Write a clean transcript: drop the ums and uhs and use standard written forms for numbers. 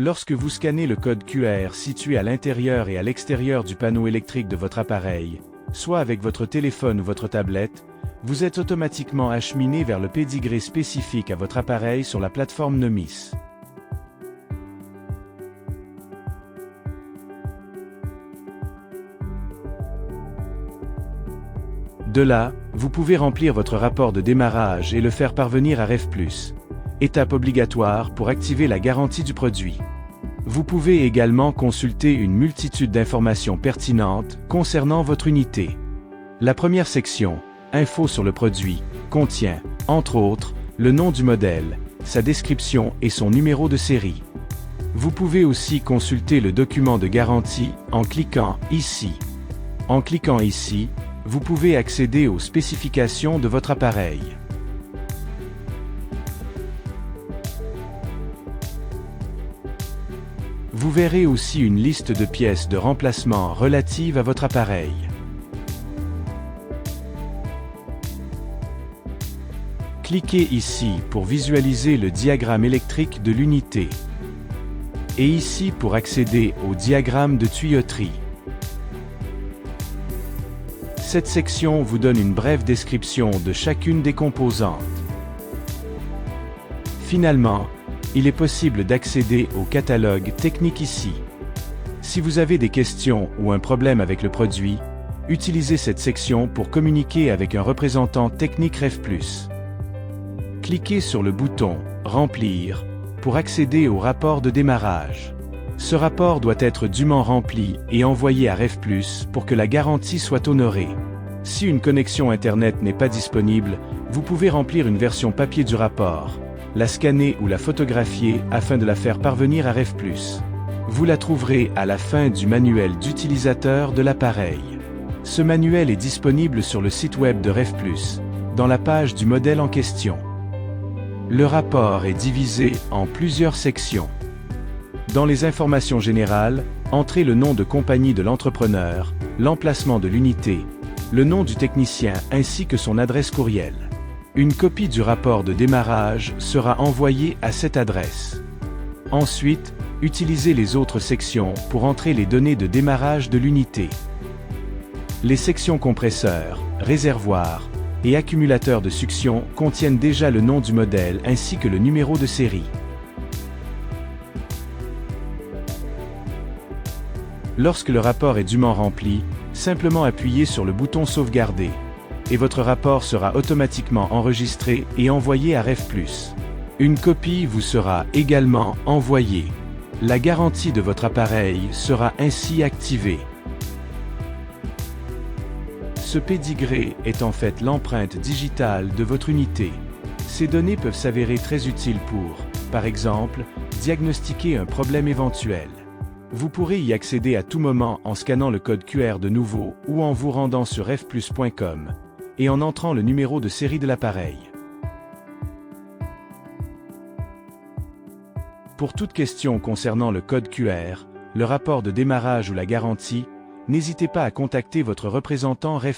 Lorsque vous scannez le code QR situé à l'intérieur et à l'extérieur du panneau électrique de votre appareil, soit avec votre téléphone ou votre tablette, vous êtes automatiquement acheminé vers le pédigré spécifique à votre appareil sur la plateforme Nomis. De là, vous pouvez remplir votre rapport de démarrage et le faire parvenir à REV+, étape obligatoire pour activer la garantie du produit. Vous pouvez également consulter une multitude d'informations pertinentes concernant votre unité. La première section, Info sur le produit, contient, entre autres, le nom du modèle, sa description et son numéro de série. Vous pouvez aussi consulter le document de garantie en cliquant ici. En cliquant ici, vous pouvez accéder aux spécifications de votre appareil. Vous verrez aussi une liste de pièces de remplacement relatives à votre appareil. Cliquez ici pour visualiser le diagramme électrique de l'unité. Et ici pour accéder au diagramme de tuyauterie. Cette section vous donne une brève description de chacune des composantes. Finalement, il est possible d'accéder au catalogue technique ici. Si vous avez des questions ou un problème avec le produit, utilisez cette section pour communiquer avec un représentant technique REV+. Cliquez sur le bouton « Remplir » pour accéder au rapport de démarrage. Ce rapport doit être dûment rempli et envoyé à REV+, pour que la garantie soit honorée. Si une connexion Internet n'est pas disponible, vous pouvez remplir une version papier du rapport, la scanner ou la photographier afin de la faire parvenir à REV+. Vous la trouverez à la fin du manuel d'utilisateur de l'appareil. Ce manuel est disponible sur le site web de REV+, dans la page du modèle en question. Le rapport est divisé en plusieurs sections. Dans les informations générales, entrez le nom de compagnie de l'entrepreneur, l'emplacement de l'unité, le nom du technicien ainsi que son adresse courriel. Une copie du rapport de démarrage sera envoyée à cette adresse. Ensuite, utilisez les autres sections pour entrer les données de démarrage de l'unité. Les sections compresseur, réservoir et accumulateur de succion contiennent déjà le nom du modèle ainsi que le numéro de série. Lorsque le rapport est dûment rempli, simplement appuyez sur le bouton Sauvegarder, et votre rapport sera automatiquement enregistré et envoyé à REV+. Une copie vous sera également envoyée. La garantie de votre appareil sera ainsi activée. Ce pédigré est en fait l'empreinte digitale de votre unité. Ces données peuvent s'avérer très utiles pour, par exemple, diagnostiquer un problème éventuel. Vous pourrez y accéder à tout moment en scannant le code QR de nouveau ou en vous rendant sur revplus.com et en entrant le numéro de série de l'appareil. Pour toute question concernant le code QR, le rapport de démarrage ou la garantie, n'hésitez pas à contacter votre représentant REV+.